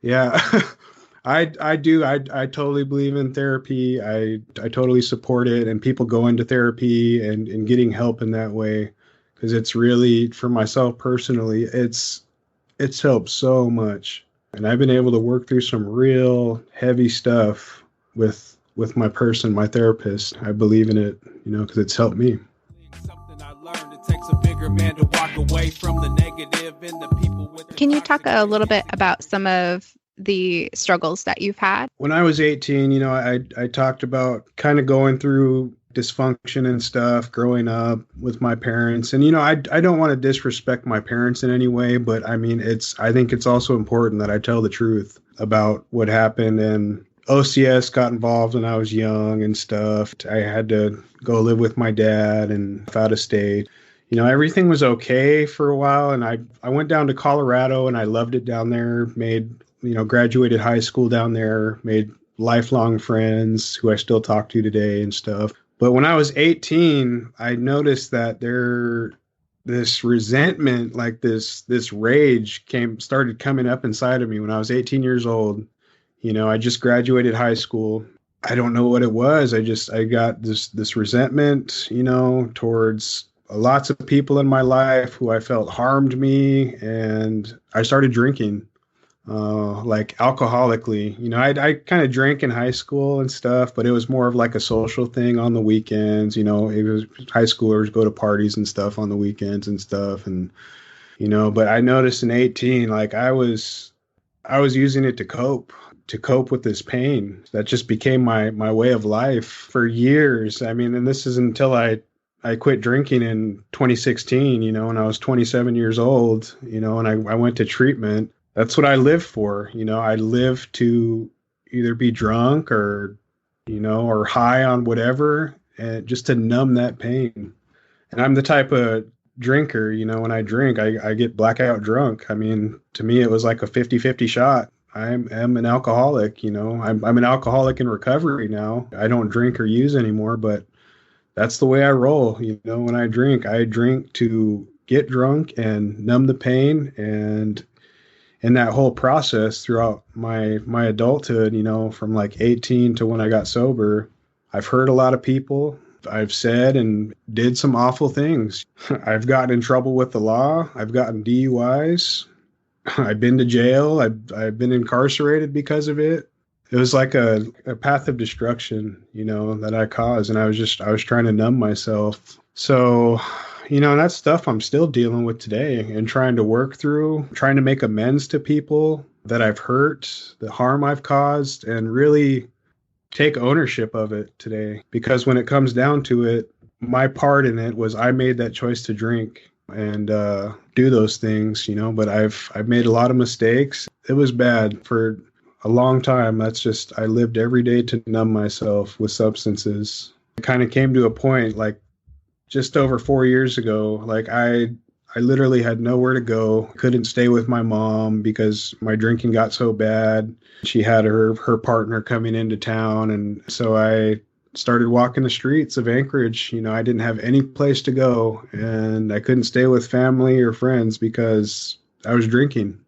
Yeah. I do. I totally believe in therapy. I totally support it, and people go into therapy and getting help in that way, because it's really, for myself personally, it's helped so much. And I've been able to work through some real heavy stuff with my therapist. I believe in it, because it's helped me. Can you talk a little bit about some of the struggles that you've had? When I was 18, I talked about kind of going through dysfunction and stuff growing up with my parents. And, I don't want to disrespect my parents in any way, but I mean, I think it's also important that I tell the truth about what happened. And OCS got involved when I was young and stuff. I had to go live with my dad and out of state. Everything was okay for a while. And I went down to Colorado and I loved it down there, graduated high school down there, made lifelong friends who I still talk to today and stuff. But when I was 18, I noticed that this resentment, like this rage started coming up inside of me when I was 18 years old. I just graduated high school. I don't know what it was. I got this resentment, towards lots of people in my life who I felt harmed me, and I started drinking. Like alcoholically, I kind of drank in high school and stuff, but it was more of like a social thing on the weekends. It was high schoolers go to parties and stuff on the weekends and stuff. And, but I noticed in 18, like I was using it to cope with this pain that just became my way of life for years. I mean, and this is until I quit drinking in 2016, when I was 27 years old, and I went to treatment. That's what I live for. I live to either be drunk or high on whatever, and just to numb that pain. And I'm the type of drinker, when I drink, I get blackout drunk. I mean, to me, it was like a 50-50 shot. I'm an alcoholic, I'm an alcoholic in recovery now. I don't drink or use anymore, but that's the way I roll. When I drink to get drunk and numb the pain. And in that whole process throughout my adulthood, from like 18 to when I got sober, I've hurt a lot of people. I've said and did some awful things. I've gotten in trouble with the law. I've gotten DUIs. I've been to jail. I've been incarcerated because of it. It was like a path of destruction, that I caused. And I was trying to numb myself. So, that stuff I'm still dealing with today and trying to work through, trying to make amends to people that I've hurt, the harm I've caused, and really take ownership of it today. Because when it comes down to it, my part in it was I made that choice to drink and do those things, but I've made a lot of mistakes. It was bad for a long time. I lived every day to numb myself with substances. It kind of came to a point like just over 4 years ago, like I literally had nowhere to go. Couldn't stay with my mom because my drinking got so bad. She had her partner coming into town. And so I started walking the streets of Anchorage. I didn't have any place to go, and I couldn't stay with family or friends because I was drinking.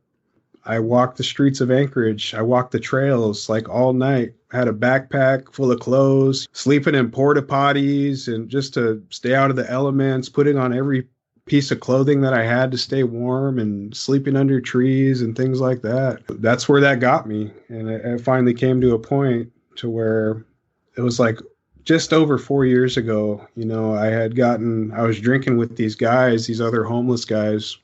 I walked the streets of Anchorage. I walked the trails like all night. Had a backpack full of clothes, sleeping in porta potties, and just to stay out of the elements, putting on every piece of clothing that I had to stay warm, and sleeping under trees and things like that. That's where that got me. And it finally came to a point to where it was like just over 4 years ago, I was drinking with these guys, these other homeless guys.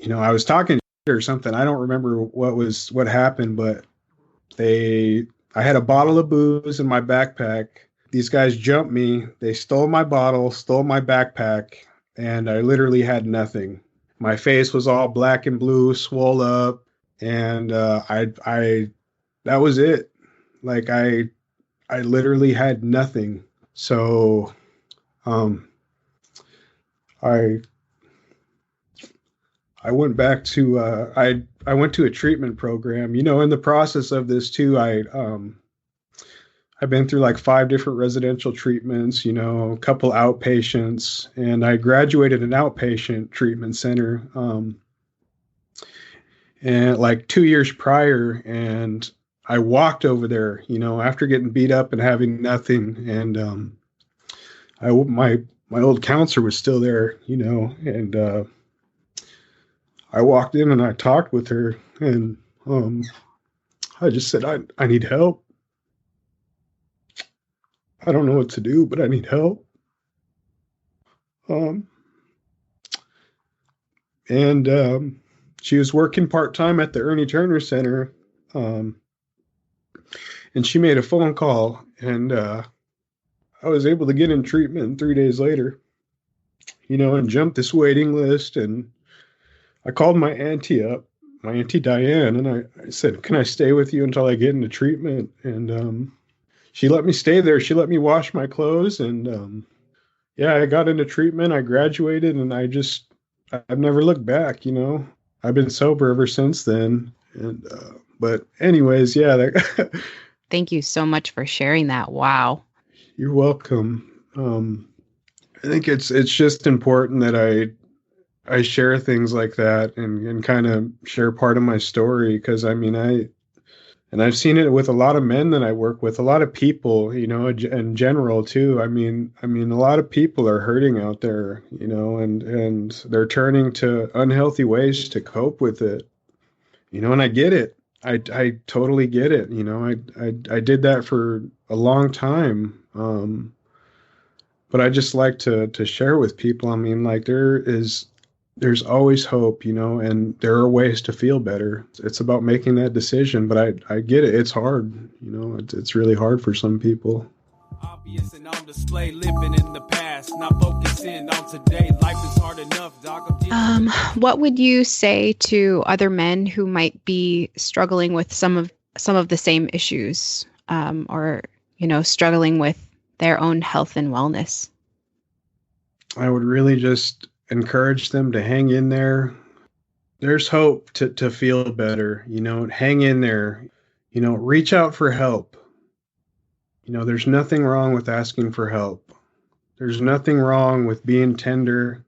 I was talking or something. I don't remember what happened, but I had a bottle of booze in my backpack. These guys jumped me. They stole my bottle, stole my backpack, and I literally had nothing. My face was all black and blue, swole up, and that was it. Like I literally had nothing. So, I went back to I went to a treatment program. In the process of this too, I've been through like 5 different residential treatments, a couple outpatients, and I graduated an outpatient treatment center. and like 2 years prior, and I walked over there, after getting beat up and having nothing, and my old counselor was still there, and I walked in and I talked with her, and I just said, I need help. I don't know what to do, but I need help. And she was working part-time at the Ernie Turner Center, and she made a phone call, and I was able to get in treatment 3 days later, and jumped this waiting list. And I called my auntie up, my Auntie Diane, and I said, can I stay with you until I get into treatment? And she let me stay there. She let me wash my clothes, and yeah, I got into treatment. I graduated, and I've never looked back. I've been sober ever since then. And but anyways, yeah. Thank you so much for sharing that. Wow. You're welcome. I think it's just important that I share things like that and kind of share part of my story, because I've seen it with a lot of men that I work with, a lot of people, in general too. I mean, a lot of people are hurting out there, and they're turning to unhealthy ways to cope with it, and I get it. I totally get it. I did that for a long time. But I just like to share with people. Like there's always hope, and there are ways to feel better. It's about making that decision, but I get it. It's hard, it's really hard for some people. Obvious and on display, living in the past, not focusing on today. Life is hard enough, dog. What would you say to other men who might be struggling with some of the same issues, or struggling with their own health and wellness? I would really just encourage them to hang in there. There's hope to feel better, hang in there, reach out for help. There's nothing wrong with asking for help. There's nothing wrong with being tender,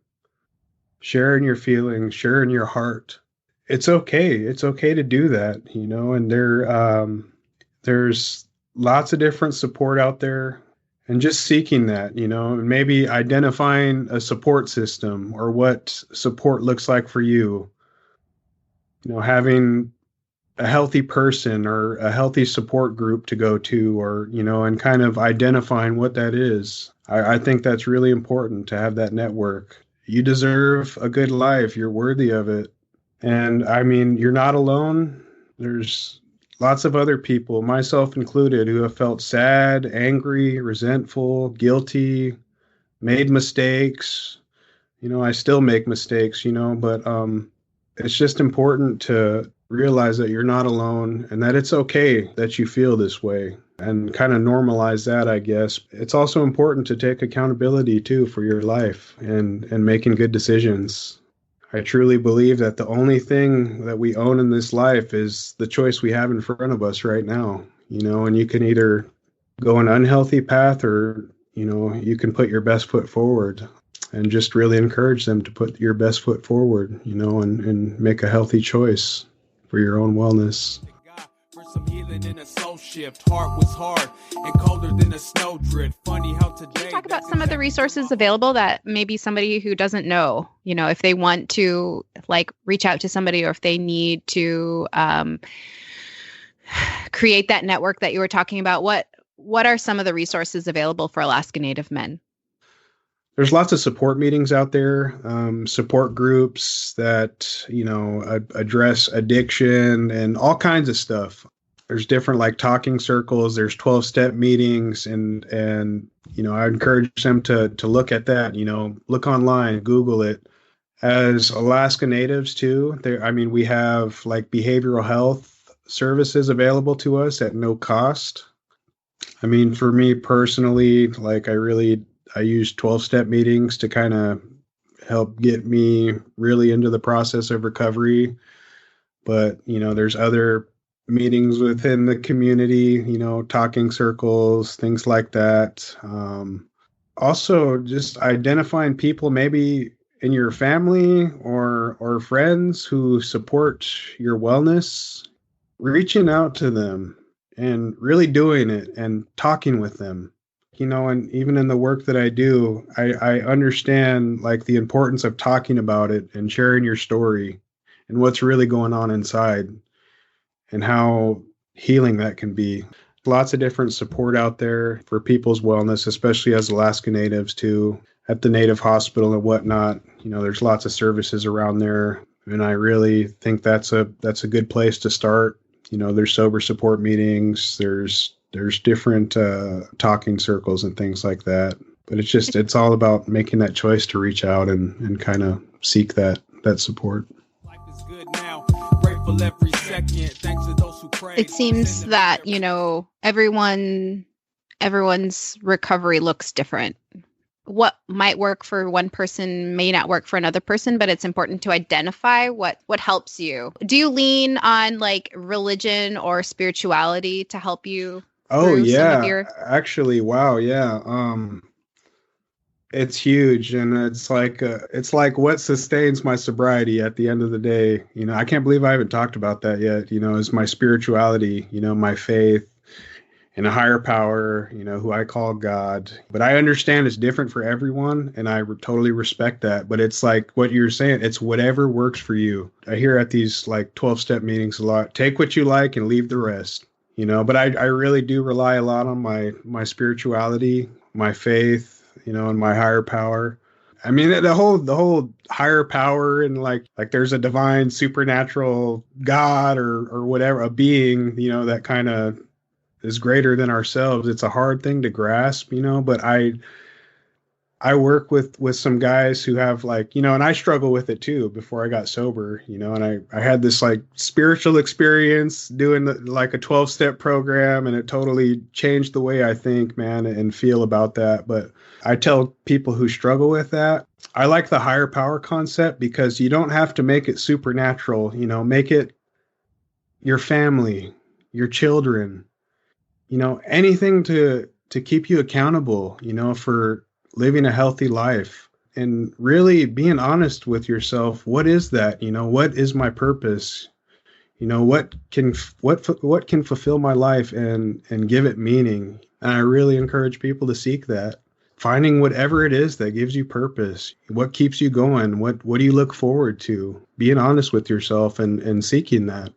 sharing your feelings, sharing your heart. It's okay. It's okay to do that, and there's lots of different support out there. And just seeking that, and maybe identifying a support system or what support looks like for you. Having a healthy person or a healthy support group to go to, or, and kind of identifying what that is. I think that's really important to have that network. You deserve a good life. You're worthy of it. And you're not alone. There's lots of other people, myself included, who have felt sad, angry, resentful, guilty, made mistakes. I still make mistakes, but it's just important to realize that you're not alone and that it's okay that you feel this way, and kind of normalize that, I guess. It's also important to take accountability too for your life and making good decisions. I truly believe that the only thing that we own in this life is the choice we have in front of us right now, and you can either go an unhealthy path or, you can put your best foot forward, and just really encourage them to put your best foot forward, and make a healthy choice for your own wellness. Some healing in a soul shift. Heart was hard and colder than a snow drift. Funny how today. Can you talk about some of the resources available that maybe somebody who doesn't know, if they want to reach out to somebody, or if they need to create that network that you were talking about? What are some of the resources available for Alaska Native men? There's lots of support meetings out there, support groups that, address addiction and all kinds of stuff. There's different talking circles. There's 12-step meetings, and I encourage them to look at that. Look online, Google it. As Alaska Natives too, we have behavioral health services available to us at no cost. For me personally, I use 12-step meetings to kind of help get me really into the process of recovery. But, there's other meetings within the community, talking circles, things like that. Also, just identifying people maybe in your family or friends who support your wellness, reaching out to them and really doing it and talking with them. And even in the work that I do, I understand like the importance of talking about it and sharing your story and what's really going on inside and how healing that can be. Lots of different support out there for people's wellness, especially as Alaska Natives too, at the Native Hospital and whatnot. There's lots of services around there. And I really think that's a good place to start. There's sober support meetings, there's different talking circles and things like that. But it's all about making that choice to reach out and kind of seek that support. Life is good now. Grateful every second. Thanks to those who pray. It seems that, everyone's recovery looks different. What might work for one person may not work for another person, but it's important to identify what helps you. Do you lean on like religion or spirituality to help you? Oh yeah, actually, wow, yeah. It's huge, and it's like what sustains my sobriety at the end of the day. I can't believe I haven't talked about that yet. Is my spirituality, my faith in a higher power, who I call God. But I understand it's different for everyone, and I totally respect that. But it's like what you're saying, it's whatever works for you. I hear at these like 12-step meetings a lot, take what you like and leave the rest, but I really do rely a lot on my spirituality, my faith, and my higher power. I mean, the whole higher power and like there's a divine supernatural God or whatever, a being, that kind of is greater than ourselves. It's a hard thing to grasp, but I work with some guys who have like, and I struggle with it too before I got sober, and I had this like spiritual experience doing like a 12-step program, and it totally changed the way I think, man, and feel about that. But I tell people who struggle with that, I like the higher power concept because you don't have to make it supernatural, make it your family, your children, anything to keep you accountable, for living a healthy life and really being honest with yourself. What is that? What is my purpose? What can fulfill my life and give it meaning? And I really encourage people to seek that. Finding whatever it is that gives you purpose. What keeps you going? What do you look forward to? Being honest with yourself and seeking that.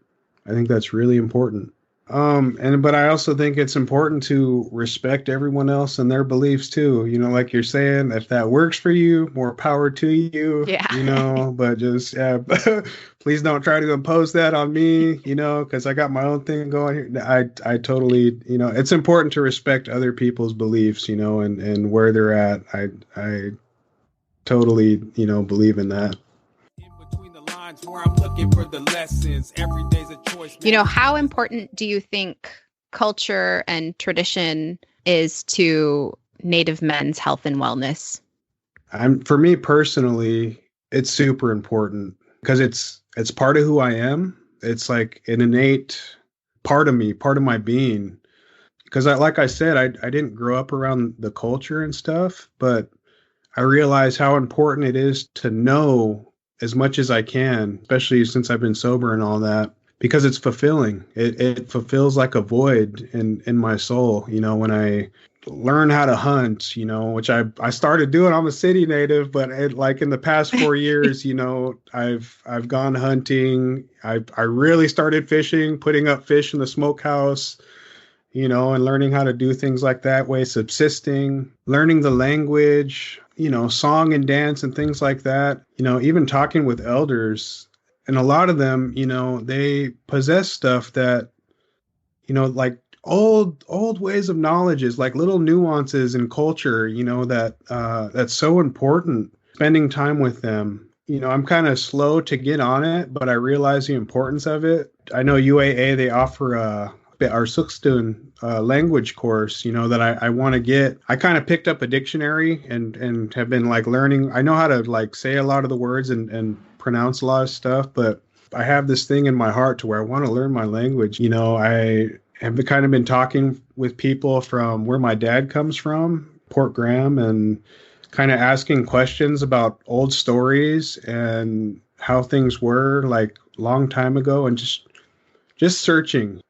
I think that's really important. But I also think it's important to respect everyone else and their beliefs too. Like you're saying, if that works for you, more power to you. Yeah. But just please don't try to impose that on me. Because I got my own thing going here. I totally, it's important to respect other people's beliefs. And where they're at. I totally, believe in that. Where I'm looking for the lessons. Every day's a choice. How important do you think culture and tradition is to Native men's health and wellness? For me personally, it's super important because it's part of who I am. It's like an innate part of me, part of my being. Because like I said, I didn't grow up around the culture and stuff, but I realize how important it is to know as much as I can, especially since I've been sober and all that, because it's fulfilling. It fulfills like a void in my soul. When I learn how to hunt, which I started doing. I'm a city native, but like in the past 4 years, I've gone hunting. I really started fishing, putting up fish in the smokehouse, and learning how to do things like that way, subsisting, learning the language, song and dance and things like that, even talking with elders. And a lot of them, they possess stuff that, like old ways of knowledge, is like little nuances in culture, that's so important. Spending time with them, I'm kind of slow to get on it, but I realize the importance of it. I know UAA, they offer our Sukstun language course, that I want to get. I kind of picked up a dictionary and have been like learning. I know how to like say a lot of the words and pronounce a lot of stuff, but I have this thing in my heart to where I want to learn my language. I have kind of been talking with people from where my dad comes from, Port Graham, and kind of asking questions about old stories and how things were like long time ago, and just searching,